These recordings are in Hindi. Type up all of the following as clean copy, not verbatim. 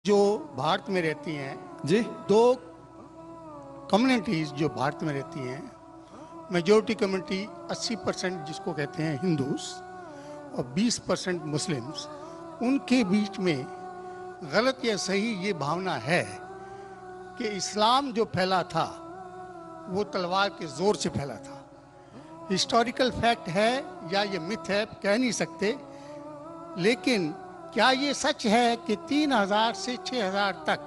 जो भारत में रहती हैं जी दो कम्युनिटीज़ जो भारत में रहती हैं, मेजॉरिटी कम्युनिटी 80% जिसको कहते हैं हिंदूस और 20% मुस्लिम्स, उनके बीच में गलत या सही ये भावना है कि इस्लाम जो फैला था वो तलवार के ज़ोर से फैला था। हिस्टोरिकल फैक्ट है या ये मिथ है कह नहीं सकते, लेकिन क्या ये सच है कि 3000 से 6000 तक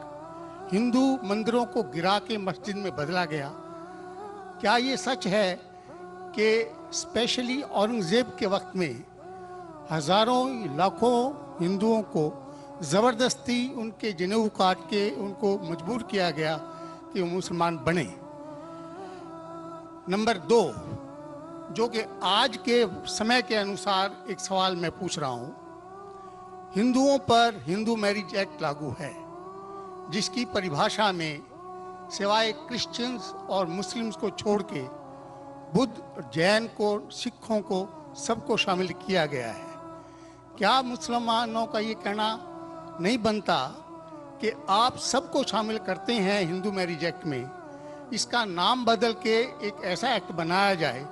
हिंदू मंदिरों को गिरा के मस्जिद में बदला गया? क्या ये सच है कि स्पेशली औरंगज़ेब के वक्त में हज़ारों लाखों हिंदुओं को ज़बरदस्ती उनके जनेऊ काट के उनको मजबूर किया गया कि वो मुसलमान बने? नंबर 2, जो कि आज के समय के अनुसार एक सवाल मैं पूछ रहा हूँ, हिंदुओं पर हिंदू मैरिज एक्ट लागू है, जिसकी परिभाषा में सिवाय क्रिश्चियंस और मुस्लिम्स को छोड़ के बुद्ध, जैन को, सिखों को, सबको शामिल किया गया है। क्या मुसलमानों का ये कहना नहीं बनता कि आप सबको शामिल करते हैं हिंदू मैरिज एक्ट में, इसका नाम बदल के एक ऐसा एक्ट बनाया जाए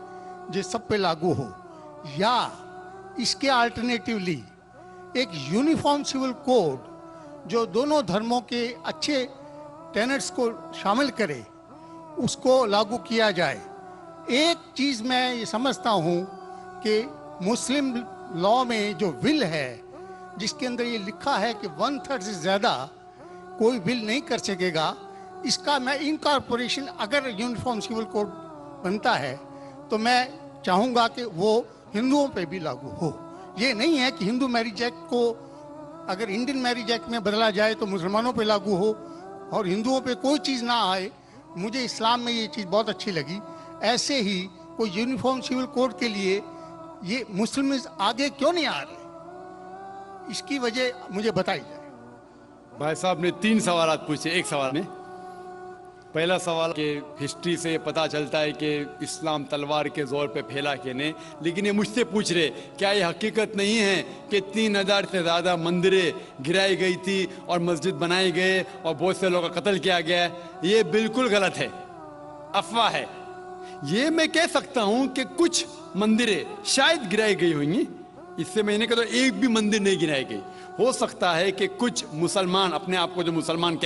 जो सब पे लागू हो, या इसके अल्टरनेटिवली एक यूनिफॉर्म सिविल कोड जो दोनों धर्मों के अच्छे टेनेट्स को शामिल करे उसको लागू किया जाए? एक चीज़ मैं ये समझता हूँ कि मुस्लिम लॉ में जो विल है, जिसके अंदर ये लिखा है कि 1/3 से ज़्यादा कोई विल नहीं कर सकेगा, इसका मैं इनकॉर्पोरेशन अगर यूनिफॉर्म सिविल कोड बनता है तो मैं चाहूँगा कि वो हिंदुओं पे भी लागू हो। ये नहीं है कि हिंदू मैरिज एक्ट को अगर इंडियन मैरिज एक्ट में बदला जाए तो मुसलमानों पे लागू हो और हिंदुओं पे कोई चीज़ ना आए। मुझे इस्लाम में ये चीज़ बहुत अच्छी लगी। ऐसे ही कोई यूनिफॉर्म सिविल कोड के लिए ये मुस्लिम आगे क्यों नहीं आ रहे, इसकी वजह मुझे बताई जाए। भाई साहब ने 3 सवाल पूछे एक सवाल में। पहला सवाल कि हिस्ट्री से पता चलता है कि इस्लाम तलवार के ज़ोर पे फैला कि नहीं, लेकिन ये मुझसे पूछ रहे क्या ये हकीकत नहीं है कि 3000 से ज़्यादा मंदिरें गिराई गई थी और मस्जिद बनाए गए और बहुत से लोगों का कत्ल किया गया है? ये बिल्कुल गलत है, अफवाह है। ये मैं कह सकता हूँ कि कुछ मंदिरें शायद गिराई गई होंगी, इससे मैंने कहा तो एक भी मंदिर नहीं गिराई गई। हो सकता है कि कुछ मुसलमान अपने आप को जो मुसलमान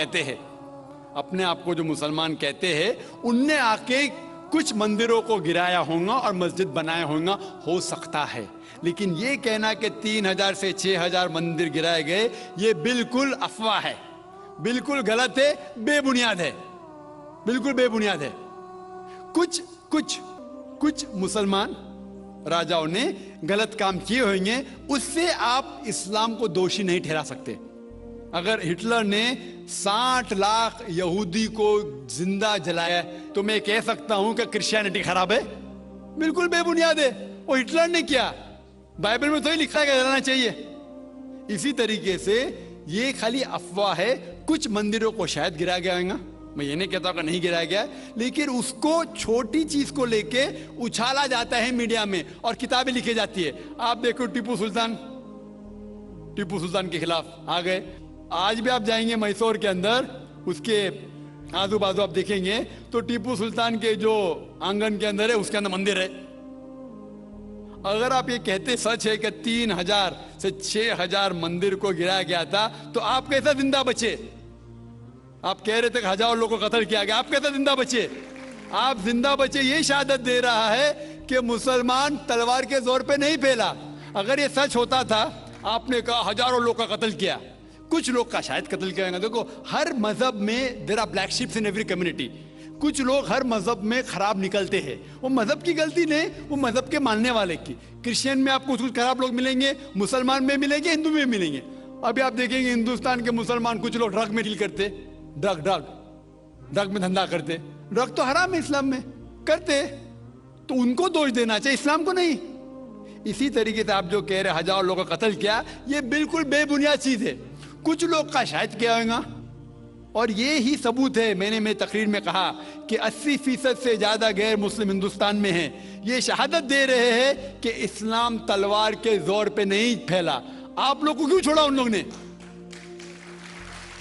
कहते हैं उनने आके कुछ मंदिरों को गिराया होगा और मस्जिद बनाया होगा, हो सकता है। लेकिन ये कहना कि 3000 से 6000 मंदिर गिराए गए, ये बिल्कुल अफवाह है, बिल्कुल गलत है, बेबुनियाद है, बिल्कुल बेबुनियाद है। कुछ मुसलमान राजाओं ने गलत काम किए होंगे, उससे आप इस्लाम को दोषी नहीं ठहरा सकते। अगर हिटलर ने 60 लाख यहूदी को जिंदा जलाया तो मैं कह सकता हूं कि क्रिश्चियनिटी खराब है? बिल्कुल बेबुनियाद है, वो हिटलर ने किया, बाइबल में तो ही लिखा है कि जलाना चाहिए। इसी तरीके से ये खाली अफवाह है। कुछ मंदिरों को शायद गिराया गया होगा, मैं ये नहीं कहता कि नहीं गिराया गया, लेकिन उसको छोटी चीज को लेके उछाला जाता है मीडिया में और किताबें लिखी जाती है। आप देखो टीपू सुल्तान के खिलाफ आ गए। आज भी आप जाएंगे मैसूर के अंदर, उसके आजू बाजू आप देखेंगे तो टीपू सुल्तान के जो आंगन के अंदर है उसके अंदर मंदिर है। अगर आप ये कहते सच है कि 3000 से 6000 मंदिर को गिराया गया था, तो आप कैसा जिंदा बचे? आप कह रहे थे कि हजारों लोगों को कत्ल किया गया, आप कैसा जिंदा बचे? आप जिंदा बचे ये शहादत दे रहा है कि मुसलमान तलवार के जोर पे नहीं फैला। अगर ये सच होता था, आपने कहा हजारों लोग का कत्ल किया, कुछ लोग का शायद कत्ल किया गया। देखो, हर मजहब में there are black sheeps in every community. कुछ लोग हर मजहब में खराब निकलते हैं, वो मजहब की गलती नहीं, वो मजहब के मानने वाले की। क्रिश्चियन में आपको कुछ खराब लोग मिलेंगे, मुसलमान में मिलेंगे, हिंदू में मिलेंगे। अभी आप देखेंगे हिंदुस्तान के मुसलमान कुछ लोग ड्रग में डील करते, ड्रग में धंधा करते। ड्रग तो हराम है इस्लाम में, करते तो उनको दोष देना चाहिए, इस्लाम को नहीं। इसी तरीके से आप जो कह रहे हजारों लोगों का कत्ल किया, ये बिल्कुल बेबुनियाद चीज है। कुछ लोग का शायद किया होगा, और ये ही सबूत है। मैंने मेरी तकरीर में कहा कि 80% से ज्यादा गैर मुस्लिम हिंदुस्तान में हैं। ये शहादत दे रहे हैं कि इस्लाम तलवार के जोर पे नहीं फैला। आप लोग को क्यों छोड़ा उन लोग ने?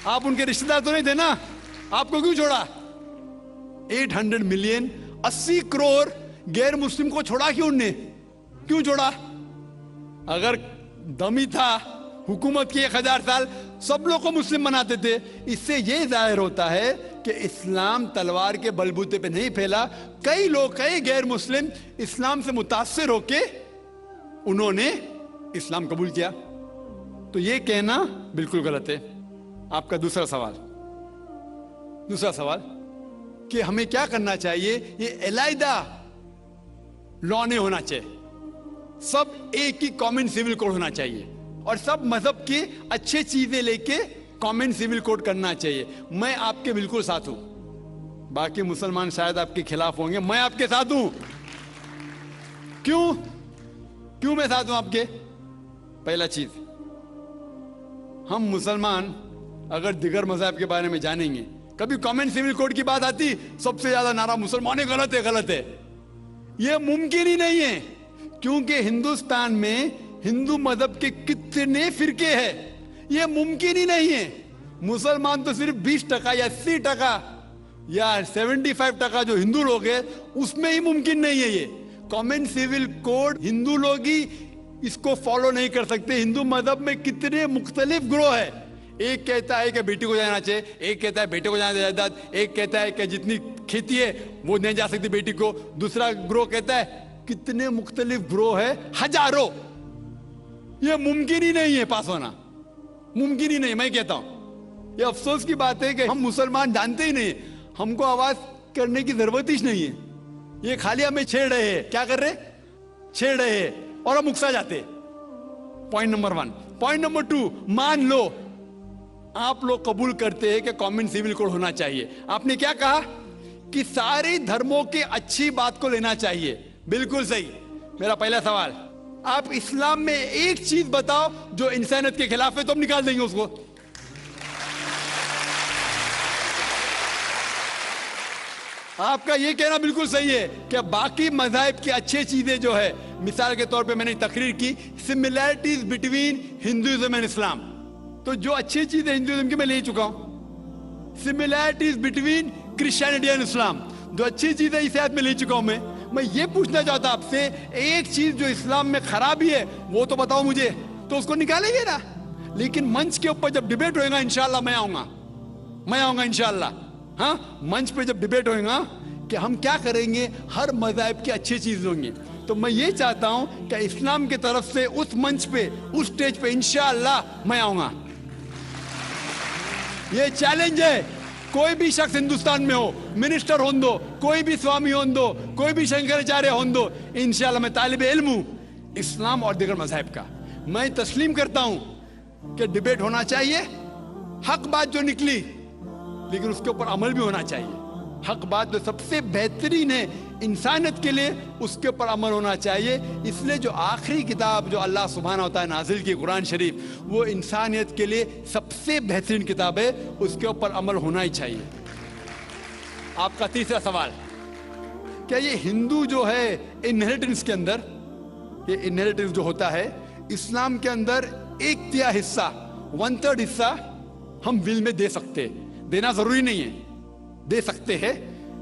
आप उनके रिश्तेदार तो नहीं थे ना, आपको क्यों छोड़ा? 800 मिलियन 80 करोड़ गैर मुस्लिम को छोड़ा क्यों उनने? क्यों छोड़ा? अगर दम ही था, हुकूमत की 1000 साल सब लोग को मुस्लिम बनाते थे। इससे यह जाहिर होता है कि इस्लाम तलवार के बलबूते पे नहीं फैला। कई लोग, कई गैर मुस्लिम इस्लाम से मुतासिर होके उन्होंने इस्लाम कबूल किया। तो यह कहना बिल्कुल गलत है। आपका दूसरा सवाल कि हमें क्या करना चाहिए? ये अलहदा लॉ नहीं होना चाहिए, सब एक ही कॉमन सिविल कोड होना चाहिए और सब मजहब की अच्छी चीजें लेके कॉमन सिविल कोड करना चाहिए। मैं आपके बिल्कुल साथ हूं। बाकी मुसलमान शायद आपके खिलाफ होंगे, मैं आपके साथ हूं। क्यों मैं साथ हूं आपके? पहला चीज, हम मुसलमान अगर दिगर मजहब के बारे में जानेंगे, कभी कॉमन सिविल कोड की बात आती, सबसे ज्यादा नारा मुसलमान गलत है। यह मुमकिन ही नहीं है, क्योंकि हिंदुस्तान में हिंदू मजहब के कितने फिरके हैं, यह मुमकिन ही नहीं है। मुसलमान तो सिर्फ 20% या 80% या 75% जो हिंदू लोग हैं, उसमें ही मुमकिन नहीं है। ये कॉमन सिविल कोड हिंदू लोग ही इसको फॉलो नहीं कर सकते। हिंदू मजहब में कितने मुख्तलिफ ग्रोह है। एक कहता है कि बेटी को जाना चाहिए, एक कहता है बेटे को जाना जायदाद, एक कहता है कि जितनी खेती है वो नहीं जा सकती बेटी को, दूसरा ग्रोह कहता है। कितने मुख्तलिफ ग्रोह है, हजारों। यह मुमकिन ही नहीं है पास होना, मुमकिन ही नहीं। मैं कहता हूं, यह अफसोस की बात है कि हम मुसलमान जानते ही नहीं, हमको आवाज करने की जरूरत ही नहीं है। ये खाली हमें छेड़ रहे हैं। क्या कर रहे? छेड़ रहे हैं और हम उकसा जाते। Point number 1। पॉइंट नंबर 2, मान लो आप लोग कबूल करते हैं कि कॉमन सिविल कोड होना चाहिए। आपने क्या कहा कि सारे धर्मों की अच्छी बात को लेना चाहिए। बिल्कुल सही। मेरा पहला सवाल, आप इस्लाम में एक चीज बताओ जो इंसानियत के खिलाफ है, तो हम निकाल देंगे उसको। आपका यह कहना बिल्कुल सही है कि बाकी मज़ाहिब की अच्छी चीजें जो है, मिसाल के तौर पे मैंने तकरीर की similarities between Hinduism and Islam, तो जो अच्छी चीजें हिंदुइज्म की मैं ले चुका हूं। Similarities between Christianity and Islam, जो अच्छी चीजें इस आयत में ले चुका हूं। मैं ये पूछना चाहता आपसे, एक चीज जो इस्लाम में खराबी है वो तो बताओ मुझे, तो उसको निकालेंगे ना। लेकिन मंच के ऊपर जब डिबेट होएगा, इंशाल्लाह मैं आऊंगा इंशाल्लाह। हाँ, मंच पे जब डिबेट होएगा कि हम क्या करेंगे, हर मज़हब की अच्छी चीज होंगी। तो मैं ये चाहता हूं कि इस्लाम की तरफ से उस मंच पे, उस स्टेज पे इंशाल्लाह मैं आऊंगा। ये चैलेंज है। कोई भी शख्स हिंदुस्तान में हो, मिनिस्टर हो दो, कोई भी स्वामी हो दो, कोई भी शंकराचार्य हो दो, इंशाल्लाह मैं तालिब इल्म हूं इस्लाम और दीगर मज़हब का। मैं तस्लीम करता हूं कि डिबेट होना चाहिए, हक बात जो निकली, लेकिन उसके ऊपर अमल भी होना चाहिए। हक बात जो सबसे बेहतरीन है इंसानियत के लिए, उसके ऊपर अमल होना चाहिए। इसलिए जो आखिरी किताब जो अल्लाह सुब्हानहू व तआला नाजिल की कुरान शरीफ, वो इंसानियत के लिए सबसे बेहतरीन किताब है, उसके ऊपर अमल होना ही चाहिए। आपका तीसरा सवाल, क्या ये हिंदू जो है इनहेरिटेंस के अंदर, ये इनहेरिटेंस जो होता है इस्लाम के अंदर, 1/3 हिस्सा, 1/3 हिस्सा हम विल में दे सकते, देना जरूरी नहीं है, दे सकते हैं।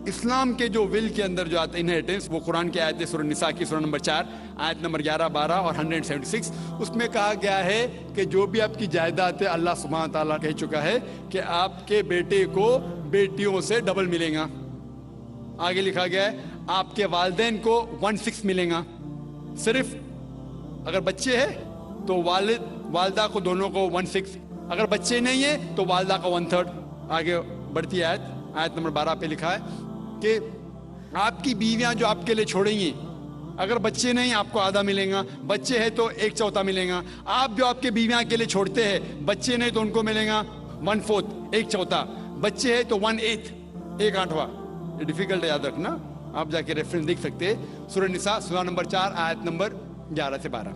इस्लाम के जो विल के अंदर जो आता है इनहेरिटेंस, वो कुरान की आयत है सूरह निसा की सूरह नंबर 4 आयत नंबर 11, 12 और 176। उसमें कहा गया है कि जो भी आपकी जायदाद है, अल्लाह सुब्हानहू व तआला कह चुका है कि आपके बेटे को बेटियों से डबल मिलेगा। आगे लिखा गया है आपके वालिदैन को 1/6 मिलेगा। सिर्फ अगर बच्चे हैं तो वालिदा को दोनों को 1/6, अगर बच्चे नहीं है तो वालिदा का 1/3। आगे बढ़ती आयत नंबर 12 पे लिखा है कि आपकी बीवियां जो आपके लिए छोड़ेंगी, अगर बच्चे नहीं आपको आधा मिलेगा, बच्चे हैं तो 1/4 मिलेगा। आप जो आपके बीवियां के लिए छोड़ते हैं, बच्चे नहीं तो उनको मिलेगा 1/4, 1/4, बच्चे हैं तो 1/8, 1/8। डिफिकल्ट है, याद रखना, आप जाके रेफरेंस देख सकते हैं, सूरह निसा सूरह नंबर 4 आयत नंबर 11 से 12।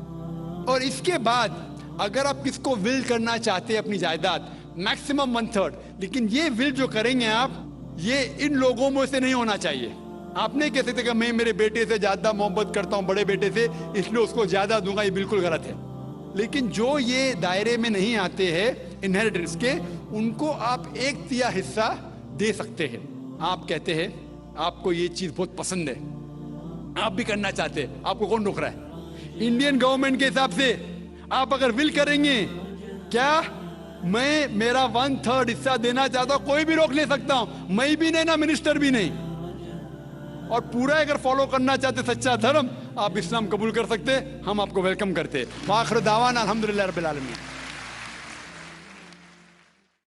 और इसके बाद अगर आप किसको विल करना चाहते हैं अपनी जायदाद, मैक्सिमम 1/3, लेकिन ये विल जो करेंगे आप, ये इन लोगों में से नहीं होना चाहिए। आप नहीं कह सकते कि मैं मेरे बेटे से ज्यादा मोहब्बत करता हूं, बड़े बेटे से, इसलिए उसको ज्यादा दूंगा, ये बिल्कुल गलत है। लेकिन जो ये दायरे में नहीं आते हैं इनहेरिटेंस के, उनको आप 1/3 हिस्सा दे सकते हैं। आप कहते हैं आपको ये चीज बहुत पसंद है, आप भी करना चाहते हैं, आपको कौन रोक रहा है? इंडियन गवर्नमेंट के हिसाब से आप अगर विल करेंगे, क्या मैं मेरा 1/3 हिस्सा देना चाहता हूं, कोई भी रोक नहीं सकता हूं, मैं भी नहीं ना मिनिस्टर भी नहीं। और पूरा अगर फॉलो करना चाहते सच्चा धर्म, आप इस्लाम कबूल कर सकते, हम आपको वेलकम करते। वाखिर दावाना अल्हम्दुलिल्लाह रब्बिल आलमीन।